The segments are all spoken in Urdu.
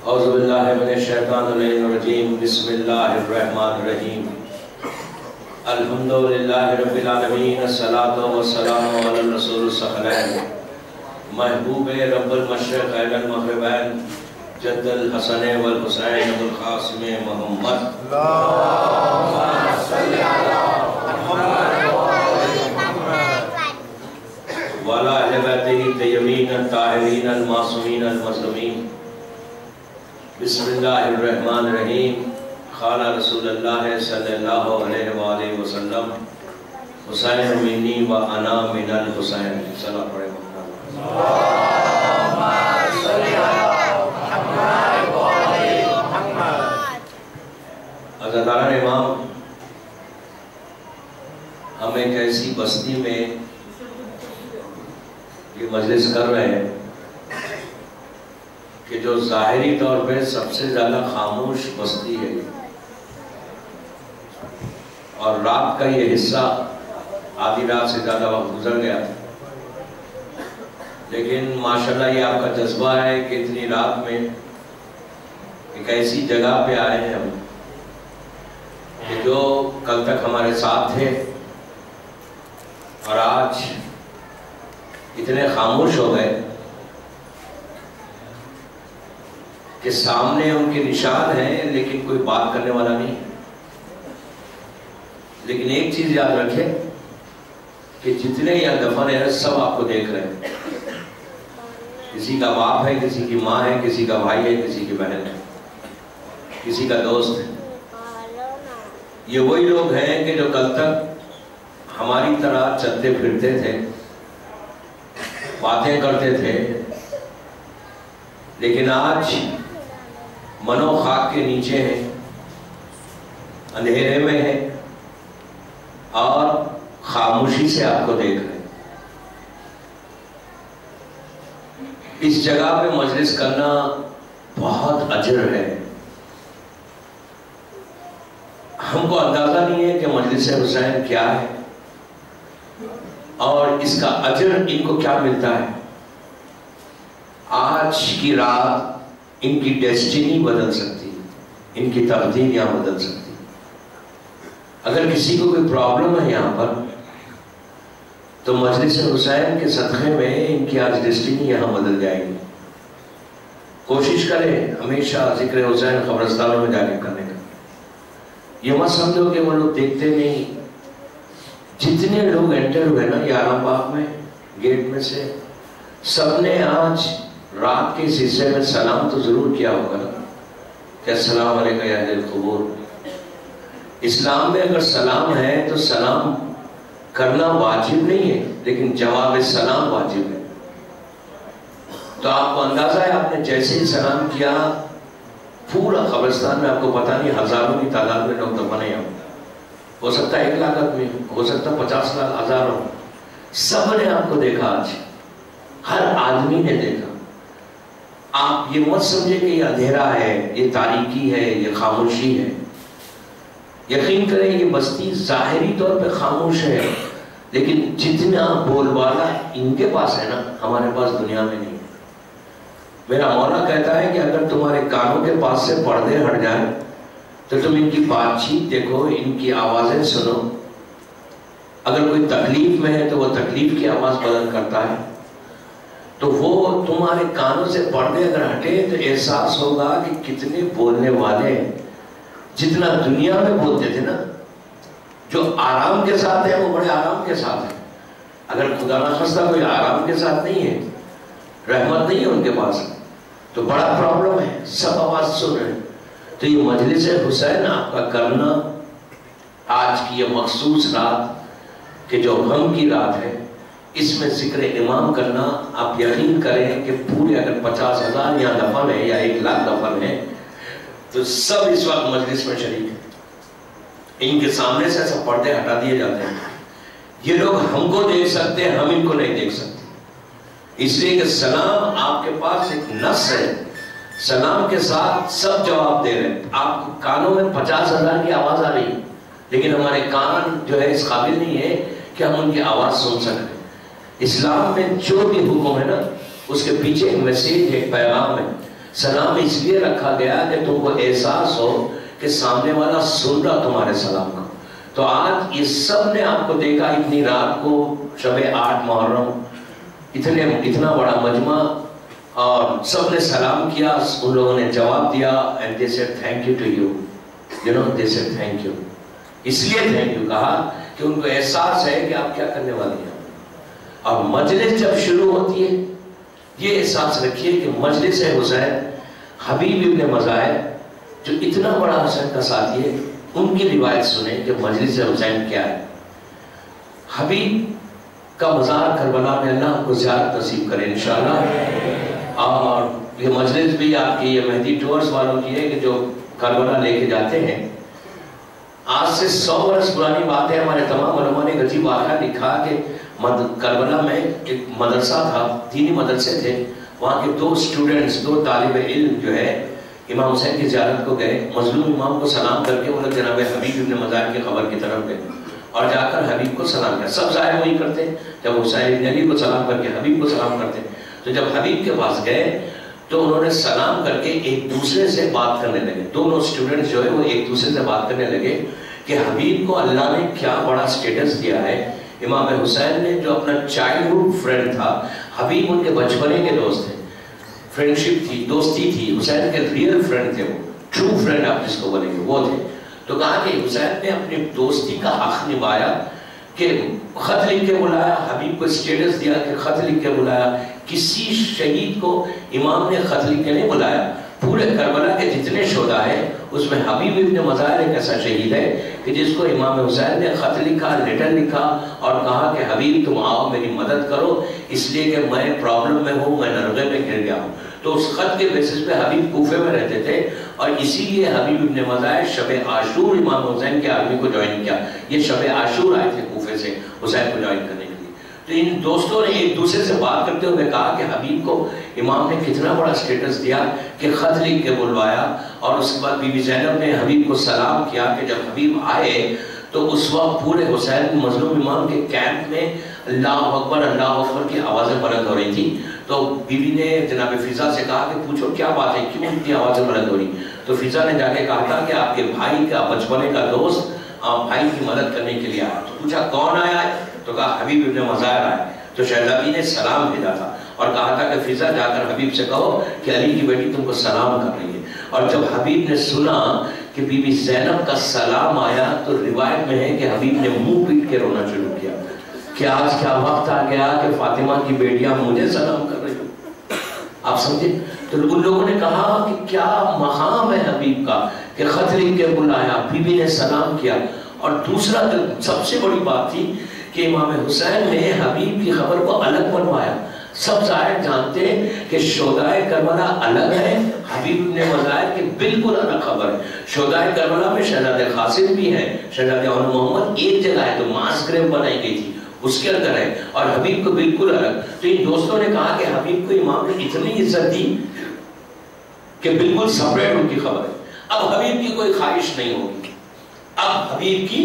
اعوذ باللہ من الشیطان الرجیم بسم اللہ الرحمن الرحیم الحمدللہ رب العالمین الصلاة والسلام علی الرسول الثقلین محبوب رب المشرق علی المغربین جد الحسن والحسین والقاسم محمد اللہم صلی علی محمد وعلی اہل بیتہ الطیبین الطاہرین المعصومین المظلومین بسم اللہ الرحمن الرحیم قال رسول اللہ صلی اللہ علیہ وآلہ وسلم حسین منی و انا من الحسین صلی اللہ علیہ وسلم اللہم صلی علی محمد و آل محمد۔ عزیزان امام، ہم ایک ایسی بستی میں یہ مجلس کر رہے ہیں کہ جو ظاہری طور پہ سب سے زیادہ خاموش بستی ہے، اور رات کا یہ حصہ آدھی رات سے زیادہ وقت گزر گیا، لیکن ماشاءاللہ یہ آپ کا جذبہ ہے کہ اتنی رات میں ایک ایسی جگہ پہ آئے ہیں ہم کہ جو کل تک ہمارے ساتھ تھے اور آج اتنے خاموش ہو گئے کہ سامنے ان کے نشان ہیں لیکن کوئی بات کرنے والا نہیں۔ لیکن ایک چیز یاد رکھیں کہ جتنے یہاں دفن ہیں سب آپ کو دیکھ رہے ہیں، کسی کا باپ ہے، کسی کی ماں ہے، کسی کا بھائی ہے، کسی کی بہن ہے، کسی کا دوست ہے۔ یہ وہی لوگ ہیں کہ جو کل تک ہماری طرح چلتے پھرتے تھے، باتیں کرتے تھے، لیکن آج منو خاک کے نیچے ہیں، اندھیرے میں ہیں اور خاموشی سے آپ کو دیکھ رہے ہیں۔ اس جگہ پہ مجلس کرنا بہت اجر ہے۔ ہم کو اندازہ نہیں ہے کہ مجلس حسین کیا ہے اور اس کا اجر ان کو کیا ملتا ہے۔ آج کی رات ان کی ڈیسٹینی بدل سکتی ہے، ان کی تقدیر یہاں بدل سکتی ہے۔ اگر کسی کو کوئی پرابلم ہے یہاں پر تو مجلس حسین کے صدقے میں ان کی آج ڈیسٹینی یہاں بدل جائے گی۔ کوشش کریں ہمیشہ ذکر حسین قبرستانوں میں جا کے کرنے کا۔ یہ مت سمجھو کہ وہ لوگ دیکھتے نہیں۔ جتنے لوگ انٹر ہوئے نا یہ عالم باغ میں گیٹ میں سے، سب نے آج رات کے اس حصے میں سلام تو ضرور کیا ہوگا نا کہ السلام علیکم یا اہل القبور۔ اسلام میں اگر سلام ہے تو سلام کرنا واجب نہیں ہے، لیکن جواب سلام واجب ہے۔ تو آپ کو اندازہ ہے آپ نے جیسے ہی سلام کیا پورا قبرستان میں آپ کو پتہ نہیں ہزاروں کی تعداد میں لوگ دفن ہیں۔ ہو سکتا ہے 1 لاکھ آدمی، ہو سکتا ہے 50 لاکھ، ہزاروں، سب نے آپ کو دیکھا۔ آج ہر آدمی نے دیکھا۔ آپ یہ مت سمجھے کہ یہ اندھیرا ہے، یہ تاریکی ہے، یہ خاموشی ہے۔ یقین کریں یہ بستی ظاہری طور پہ خاموش ہے، لیکن جتنا بول بالا ان کے پاس ہے نا ہمارے پاس دنیا میں نہیں ہے۔ میرا مولا کہتا ہے کہ اگر تمہارے کانوں کے پاس سے پردے ہٹ جائیں تو تم ان کی بات چیت دیکھو، ان کی آوازیں سنو۔ اگر کوئی تکلیف میں ہے تو وہ تکلیف کی آواز بدل کرتا ہے، تو وہ تمہارے کانوں سے پردے اگر ہٹے تو احساس ہوگا کہ کتنے بولنے والے ہیں۔ جتنا دنیا میں بولتے تھے نا، جو آرام کے ساتھ ہے وہ بڑے آرام کے ساتھ ہے۔ اگر خدا نخواستہ کوئی آرام کے ساتھ نہیں ہے، رحمت نہیں ہے ان کے پاس، تو بڑا پرابلم ہے۔ سب آواز سن رہے ہیں، تو یہ مجلس حسین آپ کا کرنا آج کی یہ مخصوص رات کہ جو غم کی رات ہے، اس میں ذکر امام کرنا، آپ یقین کریں کہ پورے اگر 50,000 یہاں دفن ہے یا 1,00,000 دفن ہے تو سب اس وقت مجلس میں شریک ہیں۔ ان کے سامنے سے ایسا پردے ہٹا دیے جاتے ہیں، یہ لوگ ہم کو دیکھ سکتے ہیں، ہم ان کو نہیں دیکھ سکتے، اس لیے کہ سلام آپ کے پاس ایک نص ہے، سلام کے ساتھ سب جواب دے رہے ہیں۔ آپ کو کانوں میں 50,000 کی آواز آ رہی ہے، لیکن ہمارے کان جو ہے اس قابل نہیں ہے کہ ہم ان کی آواز سن سکتے۔ اسلام میں جو بھی حکم ہے نا، اس کے پیچھے ایک میسیج، ایک پیغام ہے۔ سلام اس لیے رکھا گیا کہ تم کو احساس ہو کہ سامنے والا سن رہا تمہارے سلام کا۔ تو آج یہ سب نے آپ کو دیکھا، اتنی رات کو شب 8 محرم، اتنا بڑا مجمع، اور سب نے سلام کیا، ان لوگوں نے جواب دیا، and they said thank you to you, you know, they said thank you۔ اس لیے thank you کہا کہ ان کو احساس ہے کہ آپ کیا کرنے والی ہیں۔ اور مجلس جب شروع ہوتی ہے، یہ احساس رکھیے کہ مجلس حسین، حبیب ابن مظاہر جو اتنا بڑا حسین کا ساتھی ہے، ان کی روایت سنیں کہ مجلس حسین کیا ہے۔ حبیب کا مزار کربلا میں اللہ کو زیارت نصیب کرے انشاءاللہ۔ اور یہ مجلس بھی آپ کی یہ مہدی ٹورز والوں کی ہے کہ جو کربلا لے کے جاتے ہیں۔ آج سے 100 برس پرانی بات ہے، ہمارے تمام علماء نے عجیب واقعہ لکھا کہ کربلا میں ایک مدرسہ تھا، دینی مدرسے تھے، وہاں کے 2 اسٹوڈنٹس، 2 طالب علم جو ہے امام حسین کی زیارت کو گئے، مظلوم امام کو سلام کر کے وہ لوگ جناب حبیب ابن مظاہر کی خبر کی طرف گئے اور جا کر حبیب کو سلام کیا۔ سب ظاہر وہی کرتے، جب حسین ابن علی کو سلام کر کے حبیب کو سلام کرتے، تو جب حبیب کے پاس گئے تو انہوں نے سلام کر کے ایک دوسرے سے بات کرنے لگے۔ دونوں اسٹوڈنٹس جو ہے وہ ایک دوسرے سے بات کرنے لگے کہ حبیب کو اللہ نے کیا بڑا سٹیٹس دیا ہے۔ امام حسین نے جو اپنا چائلڈہڈ فرینڈ تھا، حبیب ان کے بچپنے کے دوست تھے، فرینڈشپ تھی، دوستی تھی، حسین کے ریئل فرینڈ تھے، وہ ٹرو فرینڈ آپ جس کو بولیں گے وہ تھے۔ تو کہا کہ حسین نے اپنی دوستی کا حق نبھایا کہ خط لکھ کے بلایا، حبیب کو اسٹیٹس دیا کہ خط لکھ کے بلایا۔ کسی شہید کو امام نے خط لکھ کے نہیں بلایا، پورے کربلا کے جتنے شہداء ہیں اس میں حبیب ابن مظاہر ایک ایسا شہید ہے کہ جس کو امام حسین نے خط لکھا، لیٹر لکھا اور کہا کہ حبیب تم آؤ میری مدد کرو، اس لیے کہ میں پرابلم میں ہوں، میں نرغے میں گر گیا ہوں۔ تو اس خط کے بیسس پہ حبیب کوفے میں رہتے تھے اور اسی لیے حبیب ابن مظاہر شب عاشور امام حسین کے آرمی کو جوائن کیا۔ یہ شب عاشور آئے تھے کوفے سے حسین کو جوائن کرنے کے لیے۔ تو ان دوستوں نے ایک دوسرے سے بات کرتے ہوئے کہا کہ حبیب کو امام نے کتنا بڑا سٹیٹس دیا کہ خط لکھ کے بلوایا، اور اس کے بعد بی بی زینب نے حبیب کو سلام کیا کہ جب حبیب آئے تو اس وقت پورے حسین مظلوم امام کے کیمپ میں اللہ اکبر کی آوازیں بلند ہو رہی تھی۔ تو بی بی نے جناب فضا سے کہا کہ پوچھو کیا بات ہے، کیوں اتنی آوازیں بلند ہو رہی؟ تو فضا نے جا کے کہا تھا کہ آپ کے بھائی کا بچپنے کا دوست بھائی کی مدد کرنے کے لیے آیا۔ تو پوچھا کون آیا ہے؟ تو کہا حبیب ابن مظاہر آئے۔ تو شہزادی نے سلام بھیجا تھا اور کہا تھا کہ فضا جا کر حبیب سے کہو کہ علی کی بیٹی تم کو سلام کر رہی ہے۔ اور جب حبیب نے سنا کہ بی بی زینب کا سلام آیا تو روایت میں ہے کہ حبیب نے منہ پیٹ کے رونا شروع کیا کہ آج کیا وقت آ گیا کہ فاطمہ کی بیٹیاں مجھے سلام کر رہی ہوں۔ آپ سمجھے؟ تو ان لوگوں نے کہا کہ کیا مقام ہے حبیب کا کہ خط لکھ کے بلایا، بی بی نے سلام کیا۔ اور دوسرا جو سب سے بڑی بات تھی کہ امام حسین نے حبیب کی خبر کو الگ بنوایا۔ سب ظاہر جانتے ہیں کہ شہدائے کربلا الگ ہے، حبیب ابن مظاہر کی بالکل الگ خبر ہے۔ شہدائے کربلا میں شہزادہ قاسم بھی ہے، شہزادہ عون محمد ایک جگہ ہے تو ماس گریو بنائی گئی تھی اس کے اندر ہے، اور حبیب کو بالکل الگ۔ تو ان دوستوں نے کہا کہ حبیب کو امام نے اتنی عزت دی کہ بالکل سپریٹ ان کی خبر ہے۔ اب حبیب کی کوئی خواہش نہیں ہوگی، اب حبیب کی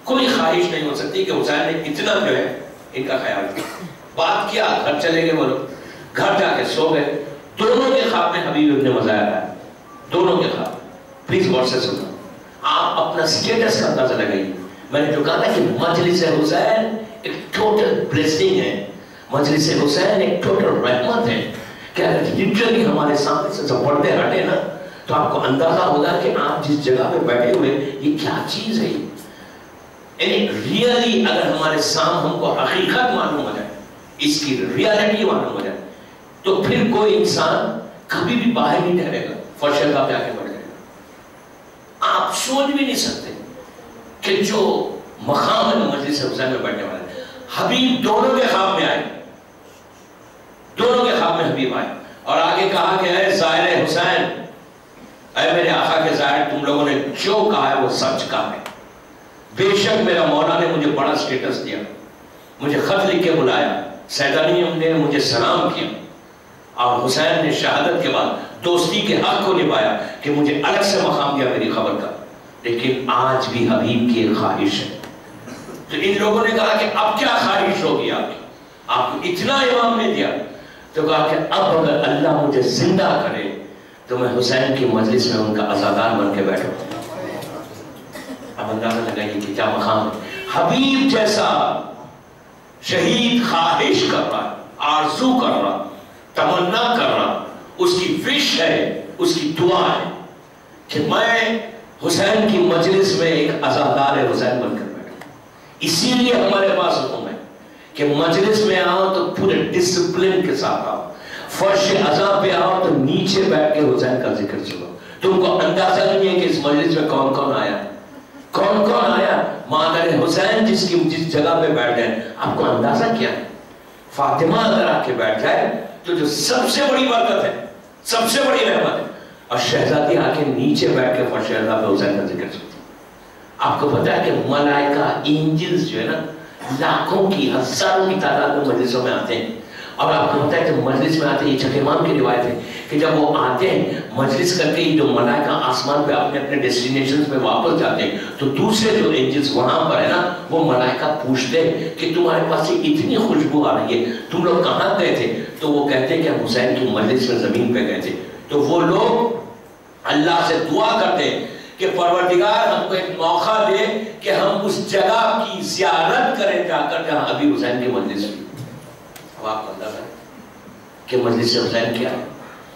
کوئی خواہش نہیں ہو سکتی کہ حسین نے اتنا جو ہے ان کا خیال کیا۔ بات کیا، گھر چلے گئے وہ لوگ، گھر جا کے سو گئے۔ دونوں کے خواب میں حبیب ابن مظاہر آیا، دونوں کے خواب۔ پلیز غور سے سننا، آپ اپنا سٹیٹس کا اندازہ لگائیے۔ میں نے جو کہا تھا کہ مجلس حسین ایک ٹوٹل بلیسنگ ہے، مجلس حسین ایک ٹوٹل رحمت ہے کہ اگر لٹرلی ہمارے سامنے سے پردے ہٹے نا تو آپ کو اندازہ ہوگا کہ آپ جس جگہ پہ بیٹھے ہوئے یہ کیا چیز ہے۔ یعنی ریئلی اگر ہمارے سامنے ہم کو حقیقت معلوم ہو جائے، اس کی ریالٹی معلوم ہو جائے، تو پھر کوئی انسان کبھی بھی باہر نہیں ٹھہرے گا، فرش کا پہ آ کے بڑھ جائے گا۔ آپ سوچ بھی نہیں سکتے کہ جو مقام مجلس حسین میں بیٹھنے والے حبیب دونوں کے خواب میں آئے، دونوں کے خواب میں حبیب آئے اور آگے کہا کہ اے زائر حسین، اے میرے آقا کے زائر، تم لوگوں نے جو کہا ہے وہ سچ کہا ہے، بے شک میرا مولا نے مجھے بڑا سٹیٹس دیا، مجھے خط لکھ کے بلایا، سیدانی نے مجھے سلام کیا، اور حسین نے شہادت کے بعد دوستی کے حق کو نبھایا کہ مجھے الگ سے مقام دیا میری خبر کا، لیکن آج بھی حبیب کی ایک خواہش ہے۔ تو ان لوگوں نے کہا کہ اب کیا خواہش ہوگی آپ کو اتنا امام نے دیا، تو کہا کہ اب اگر اللہ مجھے زندہ کرے تو میں حسین کی مجلس میں ان کا عزادار بن کے بیٹھوں۔ اب اندازہ لگائیے کہ کیا مقام ہے۔ حبیب جیسا شہید خواہش کر رہا، آرزو کر رہا، تمنا کر رہا، اس کی وش ہے، اس کی دعا ہے کہ میں حسین کی مجلس میں ایک عزادار حسین بن کر بیٹھوں۔ اسی لیے ہمارے پاس حکم ہے کہ مجلس میں آؤ تو پورے ڈسپلن کے ساتھ آؤ، فرش عزا پہ آؤ تو نیچے بیٹھ کے حسین کا ذکر سنو۔ تم کو اندازہ نہیں ہے کہ اس مجلس میں کون کون آیا، کون کون آیا۔ مادر حسین جس جگہ پہ بیٹھ گئے، آپ کو اندازہ کیا ہے؟ فاطمہ اگر آ کے بیٹھ جائے تو جو سب سے بڑی برکت ہے، سب سے بڑی رحمت ہے، اور شہزادی آ کے نیچے بیٹھ کے فرش عزا پہ حسین کا ذکر سنتی۔ آپ کو پتا ہے کہ ملائکہ اینجلز جو ہے نا، لاکھوں کی ہزاروں کی تعداد میں مجلسوں میں آتے ہیں، اور آپ کو پتا ہے کہ مجلس میں آتے ہیں، یہ چھٹے امام کی روایت ہے کہ جب وہ آتے ہیں مجلس کر کے، جو ملائکہ آسمان پہ اپنے اپنے ڈیسٹینیشنز میں واپس جاتے ہیں، تو دوسرے جو اینجلز وہاں پر ہے نا، وہ ملائکہ پوچھتے ہیں کہ تمہارے پاس اتنی خوشبو آ رہی ہے، تم لوگ کہاں گئے تھے؟ تو وہ کہتے ہیں کہ ہم حسین کی مجلس میں زمین پہ گئے تھے۔ تو وہ لوگ اللہ سے دعا کرتے ہیں کہ پروردگار ہم کو ایک موقع دے کہ ہم اس جگہ کی زیارت کریں جا کر جہاں ابھی حسین کی مجلس ہوئی۔ اب آپ کو اندازہ ہے کہ مجلس حسین کیا ہے؟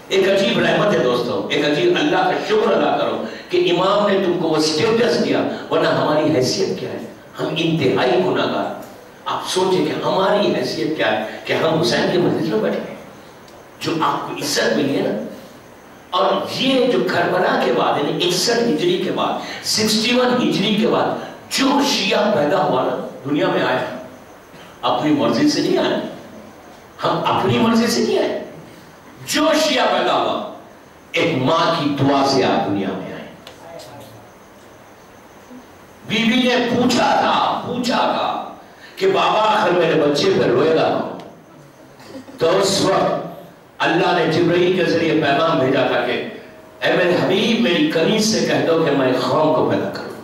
ایک عجیب رحمت ہے دوستو، ایک عجیب، اللہ کا شکر ادا کرو کہ امام نے تم کو وہ سٹیٹس دیا، ورنہ ہماری حیثیت کیا ہے؟ ہم انتہائی گناہگار۔ آپ سوچیں کہ ہماری حیثیت کیا ہے کہ ہم حسین کی مجلس میں بیٹھے ہیں، جو آپ کو عزت ملی ہے نا۔ اور یہ جو کربلا کے بعد، یعنی 61 ہجری کے بعد، 61 ہجری کے بعد جو شیعہ پیدا ہوا نا دنیا میں آیا، اپنی مرضی سے نہیں آئے، ہم اپنی مرضی سے نہیں آئے، جو شیعہ پیدا ہوا ایک ماں کی دعا سے آپ دنیا میں آئے۔ بی بی نے پوچھا تھا کہ بابا آخر میرے بچے پہ روئے گا، تو اس وقت اللہ نے جبرائیل کے ذریعے پیغام بھیجا تھا کہ اے میرے حبیب، میری کنیز سے کہہ دو کہ میں ایک قوم کو پیدا کروں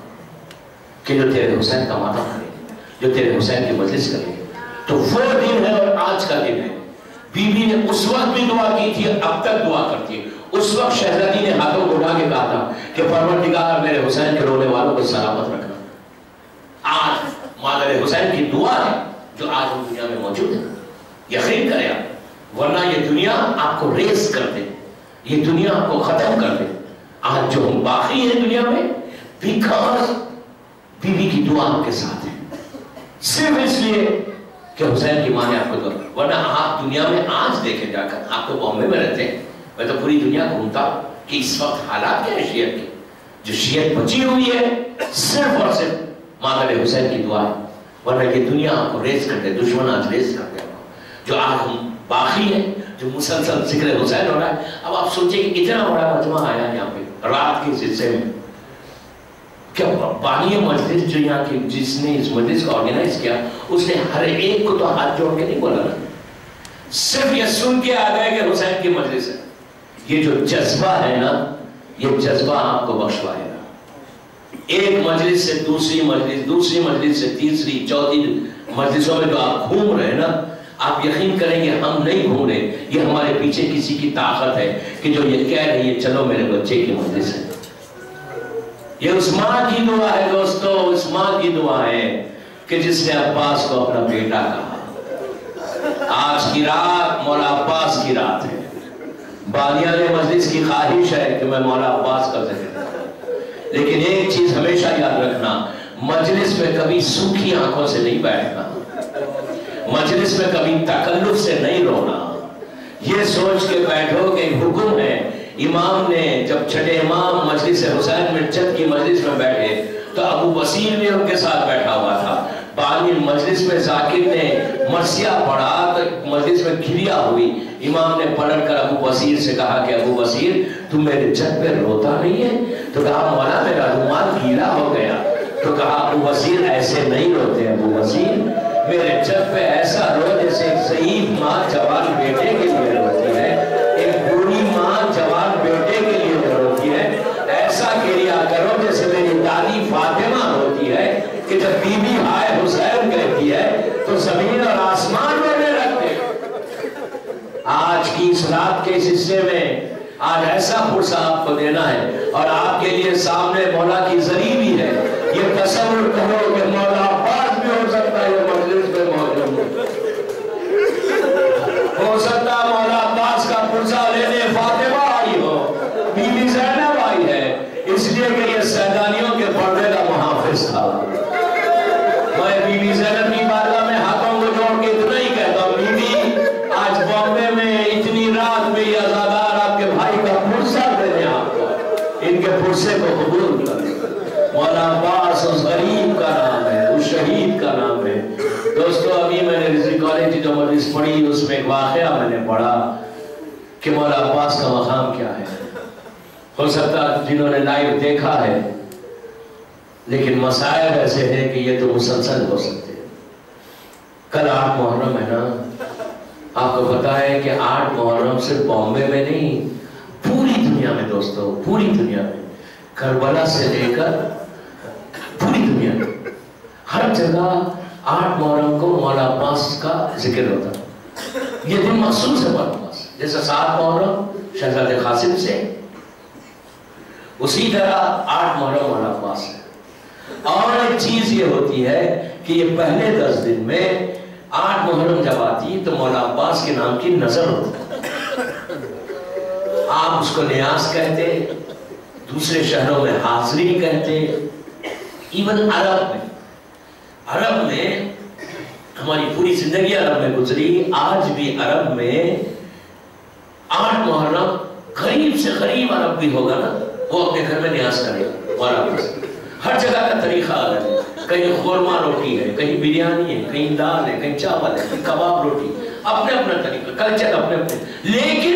کہ جو تیرے حسین کا ماتم کرے، جو تیرے حسین کی مجلس کرے۔ تو وہ دن ہے اور آج کا دن ہے۔ بی بی نے اس وقت بھی دعا کی تھی، اب تک دعا کرتی ہے۔ اس وقت شہزادی نے ہاتھوں کو اٹھا کے کہا تھا کہ پروردگار میرے حسین کے رونے والوں کو سلامت رکھنا۔ آج مادر حسین کی دعا ہے جو آج ہم دنیا میں موجود ہے۔ یقین کریں آپ، ورنہ یہ دنیا آپ کو ریز کر دے، یہ دنیا آپ کو ختم کر دے۔ آج جو ہم باقی ہیں دنیا میں، بیکاز بی بی کی دعا آپ کے ساتھ ہے، صرف اس لیے کہ حسین کی ماں نے آپ کو دعا۔ ورنہ آپ دنیا میں آج دیکھیں جا کر، آپ تو بامبے میں رہتے ہیں، میں تو پوری دنیا گھومتا ہوں کہ اس وقت حالات کیا ہے شیعت کی۔ جو شیعت بچی ہوئی ہے صرف اور صرف مادر حسین کی دعا ہے، ورنہ یہ دنیا آپ کو ریز کر دے، دشمن آج ریز کر دے۔ جو آج ہم باقی ہیں، جو مسلسل ذکر حسین ہو رہا ہے، اب آپ سوچیں کہ اتنا بڑا مجمع آیا یہاں پہ رات کے حصے میں، کیا بانی مجلس جو یہاں کی جس نے اس مجلس کو آرگنائز کیا، اس نے ہر ایک کو تو ہاتھ جوڑ کے نہیں بولا نا، صرف یہ سن کے آ گئے کہ حسین کی مجلس ہے۔ یہ جو جذبہ ہے نا، یہ جذبہ آپ کو بخشوائے گا۔ ایک مجلس سے دوسری مجلس، دوسری مجلس سے تیسری، چوتھی مجلسوں میں جو آپ گھوم رہے ہیں نا، آپ یقین کریں گے ہم نہیں گھوم رہے، یہ ہمارے پیچھے کسی کی طاقت ہے کہ جو یہ کہہ رہی ہے چلو میرے بچے کی مجلس ہے۔ یہ اس ماں کی دعا ہے دوستو، اس ماں کی دعا ہے کہ جس نے عباس کو اپنا بیٹا کہا۔ آج کی رات مولا عباس کی رات ہے۔ بانیان مجلس کی خواہش ہے کہ میں مولا عباس کا ذکر کروں، لیکن ایک چیز ہمیشہ یاد رکھنا، مجلس میں کبھی سوکھی آنکھوں سے نہیں بیٹھنا، مجلس میں کبھی تکلف سے نہیں رونا۔ یہ سوچ کے بیٹھو کہ حکم ہے، امام نے جب چھٹے امام مجلس حسین میں چند کی مجلس میں بیٹھے تو ابو بصیر بھی ان کے ساتھ بیٹھا ہوا تھا. بعد مجلس میں ذاکر نے مرثیہ پڑھا تو مجلس میں کھریا ہوئی. امام نے پلٹ کر ابو بصیر سے کہا کہ ابو بصیر تم میرے چھت پہ روتا نہیں ہے؟ تو کہا مولا میرا رومال گیلا ہو گیا. تو کہا ابو بصیر ایسے نہیں روتے ابو بصیر، میرے چھت پہ ایسا رو جیسے ایک ضعیف ماں جوان بیٹے کے لیے روتی ہے، ایک بوڑھی ماں جوان بیٹے کے لیے روتی ہے. ایسا گریا کرو جیسے میری دادی فاطمہ ہوتی ہے کہ جب بی بی ہائے حسین کہتی ہے تو زمین اور آسمان رونے لگتے. آج کی اس رات کے اس حصے میں آج ایسا فرصہ آپ کو دینا ہے اور آپ کے لیے سامنے مولا کی زری بھی ہے. یہ تصور کرو کہ مولا عباس بھی ہو سکتا ہے یہ مجلس میں موجود ہو سکتا ہے مولا عباس کا فرصہ لینے فاطمہ آئی ہو، بی بی زینب آئی ہے، اس لیے کہ یہ سیدانیوں کے پردے کا محافظ تھا. میں بی بی زینب کی بارگاہ میں ہاتھوں کو جوڑ کے اتنا ہی کہتا ہوں، بی بی آج بامبے میں اتنی رات میں یہ عزادار آپ کے بھائی کا فرصہ دینے آپ کو، ان کے فرصے کو قبول کر. مولا عباس اس غریب کا نام ہے، اس شہید کا نام ہے. دوستو ابھی میں نے رضوی کالج کی جو مجلس پڑھی اس میں ایک واقعہ میں نے پڑھا کہ مولا عباس کا مقام کیا ہے. ہو سکتا ہے جنہوں نے لائیو دیکھا ہے، لیکن مسائل ایسے ہیں کہ یہ تو مسلسل ہو سکتے ہیں. کل 8 محرم ہے نا، آپ کو پتا ہے کہ 8 محرم صرف بامبے میں نہیں پوری دنیا میں دوستو، پوری دنیا میں کربلا سے لے کر پوری دنیا میں ہر جگہ 8 محرم کو مولا عباس کا ذکر ہوتا ہے. یہ دن مخصوص ہے مولا عباس، جیسا 7 محرم شہزادے قاسم سے، اسی طرح 8 محرم مولا عباس ہے. اور ایک چیز یہ ہوتی ہے کہ یہ پہلے 10 دن میں 8 محرم جب آتی تو مولا عباس کے نام کی نظر ہوتی. آپ اس کو نیاز کہتے، دوسرے شہروں میں حاضری کہتے. ایون عرب میں ہماری پوری زندگی عرب میں گزری، آج بھی عرب میں 8 محرم قریب سے قریب عرب بھی ہوگا نا، وہ اپنے گھر میں نیاز کرے گا. ہر جگہ کا طریقہ الگ ہے، کہیں خورما روٹی ہے، کہیں بریانی ہے، کہیں دال ہے، کہیں چاول ہے، کہیں کباب روٹی، اپنے اپنا طریقہ، کلچر اپنے اپنے. لیکن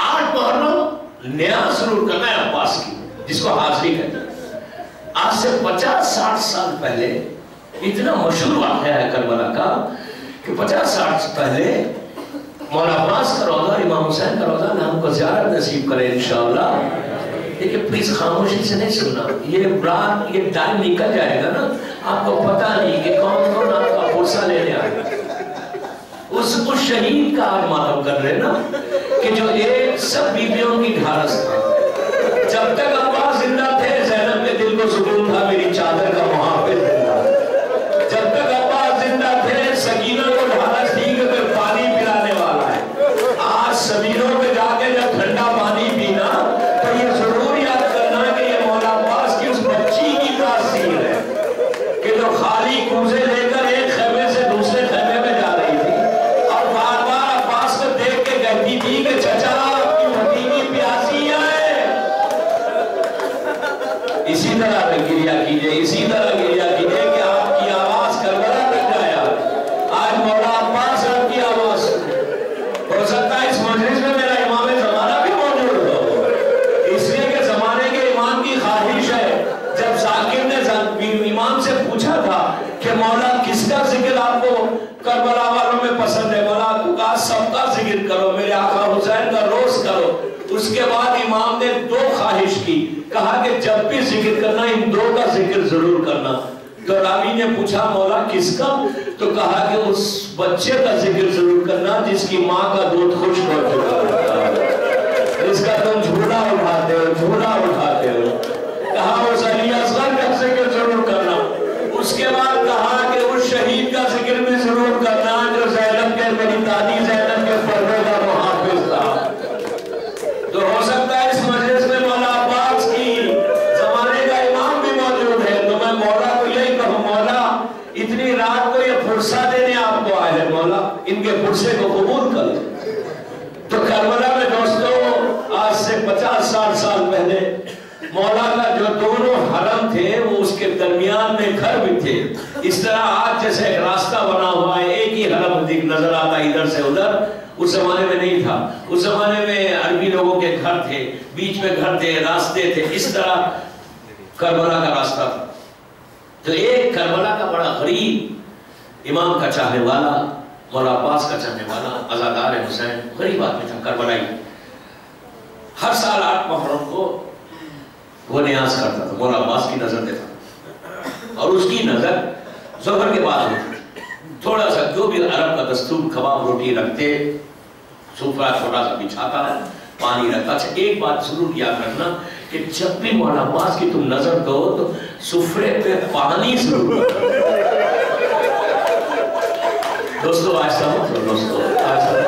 8 محرم نیاز ضرور کرنا ہے عباس کی، جس کو حاضری کہتے ہیں. آج سے 50-60 سال پہلے اتنا مشہور واقعہ ہے کربلا کا کہ 50-60 سال پہلے مولا عباس کا روضہ، امام حسین کا روضہ، ہم کو زیارت نصیب کرے انشاءاللہ. لیکن پلیز خاموشی سے نہیں سننا، یہ ٹائم نکل جائے گا نا، آپ کو پتہ نہیں کہ کون کون آپ کا فرصہ لینے آئے گا. اس شہید کا آج ماتم کر رہے نا کہ جو ایک سب بیویوں کی ڈھارس تھا. جب تک عباس زندہ تھے زینب کے دل کو سکون تھا میری چادر کا محافظ زندہ. جب تک عباس زندہ تھے سکینہ کو ڈھارس تھی کہ پھر پانی پلانے والا ہے. آج سبیلوں پہ جا کے جب ٹھنڈا پانی پینا تو یہ ضرور یاد کرنا کہ یہ مولا عباس کی اس بچی کی تاثیر ہے کہ جو خالی کوزے لے کر ایک خیمے سے دوسرے خیمے میں جا رہی تھی اور بار بار عباس کو دیکھ کے کہتی تھی کہ چچا آپ کی بھتیجی پیاسی ہے. اسی طرح گریہ کیجئے، اسی طرح گریہ کیجئے کہ آپ کی آواز کربلا تک جایا. آج مولا عباس آپ کی آواز ہو سکتا ہے اس مجلس میں میرا امام زمانہ بھی موجود ہو، اس لیے کہ زمانے کے امام کی خواہش ہے. جب ذاکر نے امام سے پوچھا تھا کہ مولا کس کا ذکر آپ کو کربلا والوں میں پسند ہے، مولا تو کہا سب کا ذکر کرو، میرے آقا حسین کا روز کرو. اس کے بعد امام نے 2 خواہش کی، کہا کہ جب بھی ذکر کرنا ان 2 کا ذکر ضرور کرنا. تو راوی نے پوچھا مولا کس کا؟ تو کہا کہ اس بچے کا ذکر ضرور کرنا جس کی ماں کا دودھ خشک ہو چکا ہے، جس کا تم جھولا اٹھاتے ہو، جھولا اٹھاتے ہو. کہا اس علی اصغر کا ذکر ضرور کرنا. اس کے بعد کہا کہ اس شہید کا ذکر بھی ضرور کرنا جو زینب کے، میری دادی زینب کے پردے کا محافظ تھا. تو ہو سکتا ہے اس مجلس میں مولا عباس کی زمانے کا امام بھی موجود ہے. تو میں مولا کو یہی کہوں، مولا اتنی رات کو یہ فرصہ دینے آپ کو آئے ہیں، مولا ان کے فرصے کو قبول کر. تو کربلا میں دوستو آج سے پہلے مولا کا جو دونوں حرم تھے وہ اس کے درمیان میں گھر بھی تھے. اس طرح آج جیسے ایک راستہ بنا ہوا ہے ایک ہی حرم نظر آتا ادھر سے ادھر, اس زمانے میں نہیں تھا. اس زمانے میں عربی لوگوں کے گھر تھے, بیچ میں گھر تھے, راستے تھے. اس طرح کربلا کا راستہ تھا. تو ایک کربلا کا بڑا غریب امام کا چاہنے والا, مولا عباس کا چاہنے والا, عزادار حسین, غریب آدمی تھا کربلائی. ہر سال 8 محرم کو وہ نیاز کرتا تھا, مولا عباس کی نظر دیتا تھا, اور اس کی نظر ظہر کے بعد ہوتی. تھوڑا سا جو بھی عرب کا دستور, کباب روٹی رکھتے, سفرہ چھوٹا سا بچھاتا, پانی رکھتا. اچھا ایک بات ضرور یاد رکھنا کہ جب بھی مولا عباس کی تم نظر دو تو سفرے پہ پانی ضرور رکھنا. دوستو آج سمجھ لو, دوستو آج سمجھ,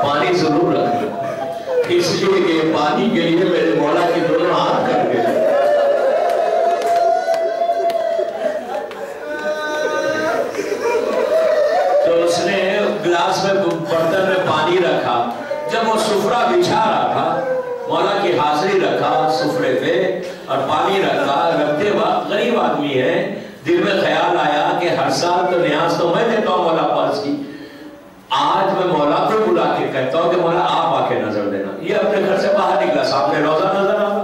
پانی ضرور رکھنا, اس لیے کہ پانی کے لیے میرے مولا کی دونوں ہاتھ کر گئے. تو اس نے گلاس میں برتن میں پانی رکھا. جب وہ سفرہ بچھا رہا تھا, مولا کی حاضری رکھا سفرے پہ اور پانی رکھا. رکھتے وقت غریب آدمی ہے, دل میں خیال آیا کہ ہر سال تو نیاز تو میں دیتا ہوں مولا عباس کی, آج میں مولا کو بلا کے کہتا ہوں کہ مولا آپ آ کے نظر دینا. یہ اپنے گھر سے باہر نکلا, سامنے روزہ نظر آتا,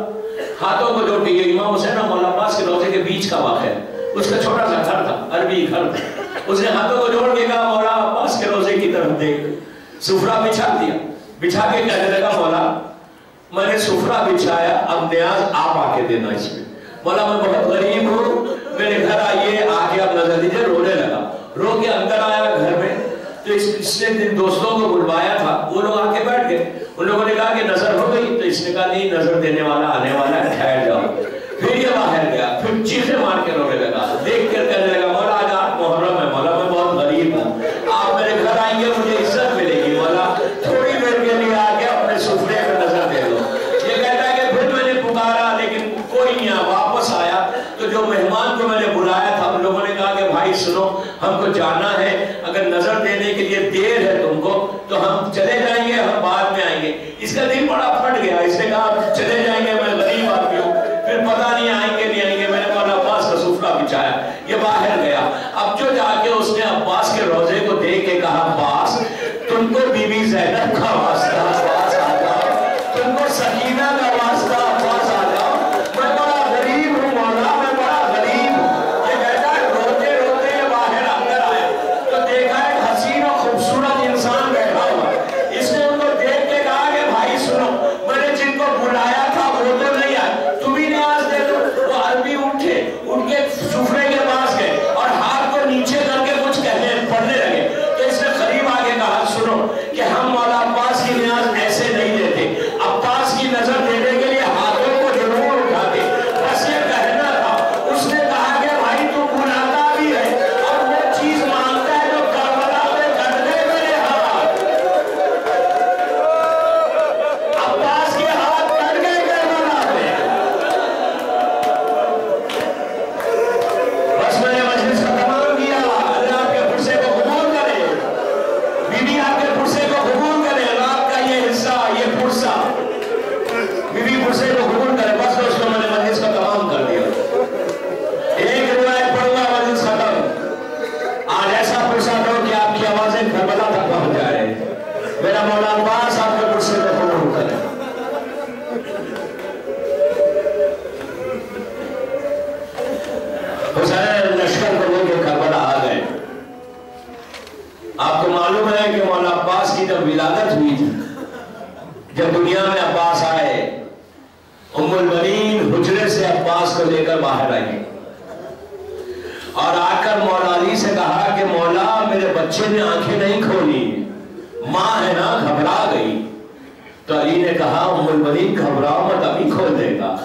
ہاتھوں کو جوڑ کے. یہ امام حسین مولا عباس کے روزے کے بیچ کا واقعہ ہے. اس کا چھوٹا سا گھر تھا, عربی گھر تھا. اس نے ہاتھوں کو جوڑ کے کہا مولا عباس کے روزے کی طرف دیکھ. سفرہ بچھا دیا, بچھا کے کہنے لگا مولا میں نے سفرہ بچھایا, اب نیاز آپ آ کے دینا اس میں. مولا میں بہت غریب ہوں, میرے گھر آئیے, آ کے آپ نظر دیجئے. رونے لگا, رو کے اندر آیا گھر میں. تو اس نے دن دوستوں کو بلوایا تھا, وہ لوگ آ کے بیٹھ گئے. ان لوگوں نے کہا کہ نظر ہو گئی, تو اس نے کہا نہیں, نظر دینے والا آنے والا ہے, ٹھہر جاؤ. پھر یہ باہر گیا, پھر چیخیں مار کے رونے لگا. دیکھ کر کہنے لگا مولا آج 8 محرم ہے, مولا میں بہت غریب ہوں, آپ میرے گھر آئیں گے مجھے عزت ملے گی, مولا تھوڑی دیر کے لیے آ کے اپنے سفرے پہ نظر دے دو. یہ کہتا ہے کہ پھر میں نے پکارا لیکن کوئی نہیں آیا. واپس آیا تو جو مہمان کو میں نے بلایا تھا, ان لوگوں نے کہا کہ بھائی سنو, ہم کو جانا ہے, اگر نظر دینے کے لیے دیر ہے تم کو تو ہم چلے جائیں گے, ہم بعد میں آئیں گے. اس کا دل بڑا پھٹ گیا. اس نے کہا چلے جائیں گے, میں غریب آدمی ہوں, پھر پتہ نہیں آئیں گے نہیں آئیں گے. میں نے مولا عباس کا سفرہ بچھایا. یہ باہر گیا. اب جو جا کے اس نے عباس کے روزے کو دیکھ کے کہا عباس تم کو بی بی زینب کا واسطہ, عباس آ جاؤ, تم کو سکینہ کا واسطہ, عباس آ جاؤ, میں بڑا غریب ہوں مولا, میں بڑا غریب ہوں. یہ کہتا ہے روتے روتے یہ باہر اندر آئے تو دیکھا ایک حسین و خوبصورت انسان بیٹھا ہوا. اس نے ان کو دیکھ کے کہا کہ بھائی سنو, میں نے جن کو بلایا تھا وہ تو نہیں آئے, تم ہی نیاز دے دو. وہ عربی اٹھے, اٹھ کے سفرے کے پاس گئے اور ہاتھ کو نیچے کر کے کچھ کہنے پڑھنے لگے. تو اس نے قریب آگے کہا سنو کہ ہم مولا عباس کی نیاز ایسے نہیں دیتے, عباس کی نظر دینے کے لیے ہاتھوں کو ضرور اٹھاتے, بس یہ کہنا تھا. اس نے کہا کہ بھائی تو بلاتا بھی ہے اور وہ چیز مانگتا ہے جو کربلا پہ کٹ گئے میرے ہاتھ, عباس کے ہاتھ کٹ گئے کربلا پہ. بس میں نے مجلس کا تمام کیا. اللہ آپ کے پرسے کو قبول کرے, بی بی آپ کے پرسے کو قبول کرے, اللہ آپ کا یہ حصہ, یہ پرسہ بی بی پرسے کو قبول کرے. بس دوستوں میں نے مجلس کا تمام کر دیا. ایک روایت پڑھوں گا, مجلس ختم. آج ایسا پرسہ دو کہ آپ کی آوازیں کربلا تک پہنچ جائے. میرا مولا عباس آپ کے پرسے کو قبول کرے. حسین لشکر کو لے کے کربلا آ گئے. آپ کو معلوم ہے کہ مولا عباس کی جب ولادت ہوئی تھی, جب دنیا میں عباس آئے, ام البنین حجرے سے عباس کو لے کر باہر آئی اور آ کر مولا علی سے کہا کہ مولا میرے بچے نے آنکھیں نہیں کھولی, ماں ہے نا گھبرا گئی. تو علی نے کہا ام البنین گھبراؤ مت, ابھی کھول دے گا.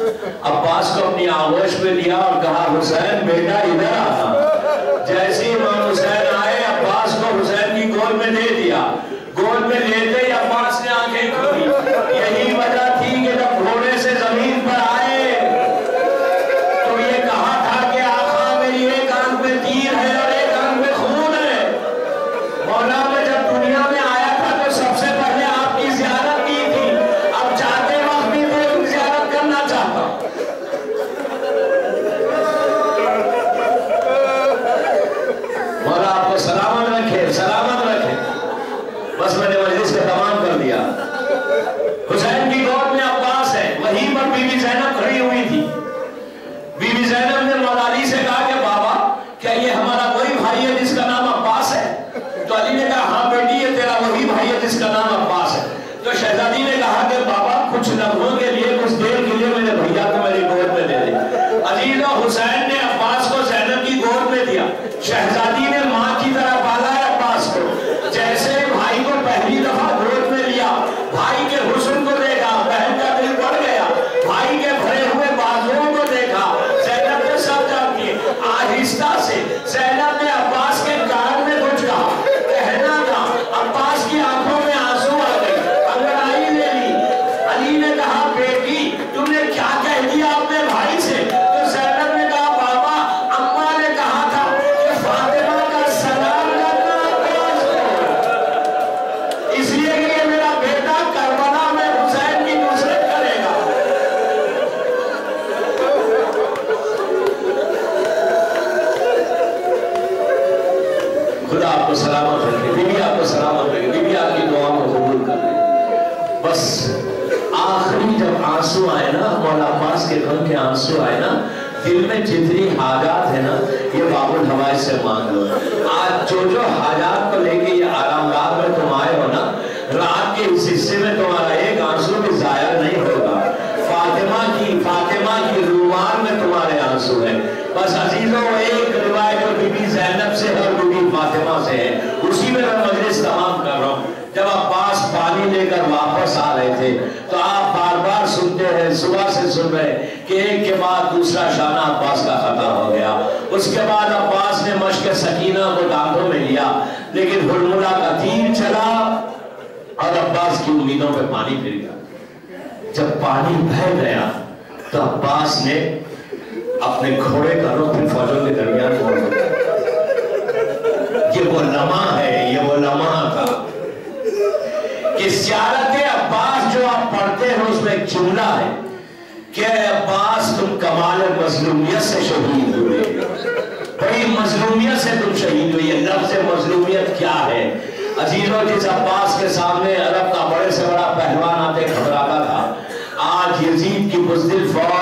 عباس کو اپنی آغوش میں لیا اور کہا حسین بیٹا ادھر آنا. جیسے امام حسین آئے, عباس کو حسین کی گود میں دے دیا. گود میں لیتے ہی عباس نے آنکھیں کھولی. یہی وجہ تھی کہ جب گھوڑے سے زمین پر آئے تو یہ کہا تھا کہ آقا میری ایک آنکھ میں تیر ہے اور ایک آنکھ میں خون ہے. مولا میں جب دنیا میں آیا تھا تو سب سے بس میں نے مجلس کا تمام کر دیا. حسین کی گود میں عباس ہے. وہیں پر بی بی زینب کھڑی ہوئی تھی. بی بی زینب نے مولا علی سے کہا کہ بابا کیا یہ ہمارا کوئی بھائی ہے جس کا نام عباس ہے؟ تو علی نے کہا ہاں بیٹی یہ تیرا وہی بھائی ہے جس کا نام عباس ہے. تو شہزادی نے کہا کہ بابا کچھ لمحوں کے لیے کچھ دیر کے لیے میرے بھیا کو میری گود میں دے دے. علی و حسین نے عباس کو زینب کی گود میں دیا. شہزادی نے ماں کی طرح پالا ہے عباس کو. جیسے بھائی کو پہلی دفعہ گود میں لیا, بھائی کے حسن کو دیکھا, بہن کا دل بڑھ گیا. بھائی کے بھرے ہوئے بازوؤں کو دیکھا. زینب نے سب جانتی ہے. آہستہ سے زینب نے عباس کے کان میں کچھ کہا, کہنا تھا. عباس کی آنکھوں میں آنسو آ گئے, انگڑائی لے لی. علی نے کہا بیٹی تم نے کیا کہہ دیا اپنے بھائی سے؟ تو زینب نے کہا بابا اماں نے کہا تھا کہ فاطمہ کا سلام کرنا عباس کو, اس لیے کہ یہ میرا بیٹا کربلا میں حسین کی نصرت کرے گا. خدا آپ کو سلامت رکھے, بی بی آپ کو سلامت رکھے, بی بی آپ کی دعا کو قبول کر لے. بس آخری جب آنسو آئے نا, مولا عباس کے غم کے آنسو آئے نا, دل میں جتنی حاجات ہے نا یہ باب الحوائج سے مانگ لو. آج جو جو حاجات کو لے کے یہ آرام گاہ میں تم آئے ہو نا, رات کے اس حصے میں تمہارا ایک آنسو بھی ضائع نہیں ہوگا. فاطمہ کی رومان میں تمہارے آنسو ہیں. بس عزیزوں ایک روایت جو بی بی زینب سے اور بی بی فاطمہ سے ہے, اسی میں مجلس تمام کر رہا ہوں. جب عباس پانی لے کر واپس آ رہے تھے تو آپ بار بار سنتے ہیں, صبح سے سن رہے کہ ایک کے بعد دوسرا شانہ عباس کا خطا ہو گیا. اس کے بعد عباس نے مشق سکینہ کو دانتوں میں لیا, لیکن ہرملا کا تیر چلا اور عباس کی امیدوں پہ پانی پھر گیا. جب پانی بہہ گیا تو عباس نے اپنے گھوڑے کا رخ پھر فوجوں کے درمیان موڑ دیا. یہ وہ لمحہ ہے, یہ وہ لمحہ تھا کہ سیارت عباس جو آپ پڑھتے ہیں اس میں ایک جملہ ہے کہ عباس تم کمال مظلومیت سے شہید ہوئے. بڑی مظلومیت سے تم شہید ہوئے. یہ لفظ مظلومیت کیا ہے عزیزوں؟ جس عباس کے سامنے عرب کا بڑے سے بڑا پہلوان آتے گھبراتا تھا, آج یزید کی بزدل فوج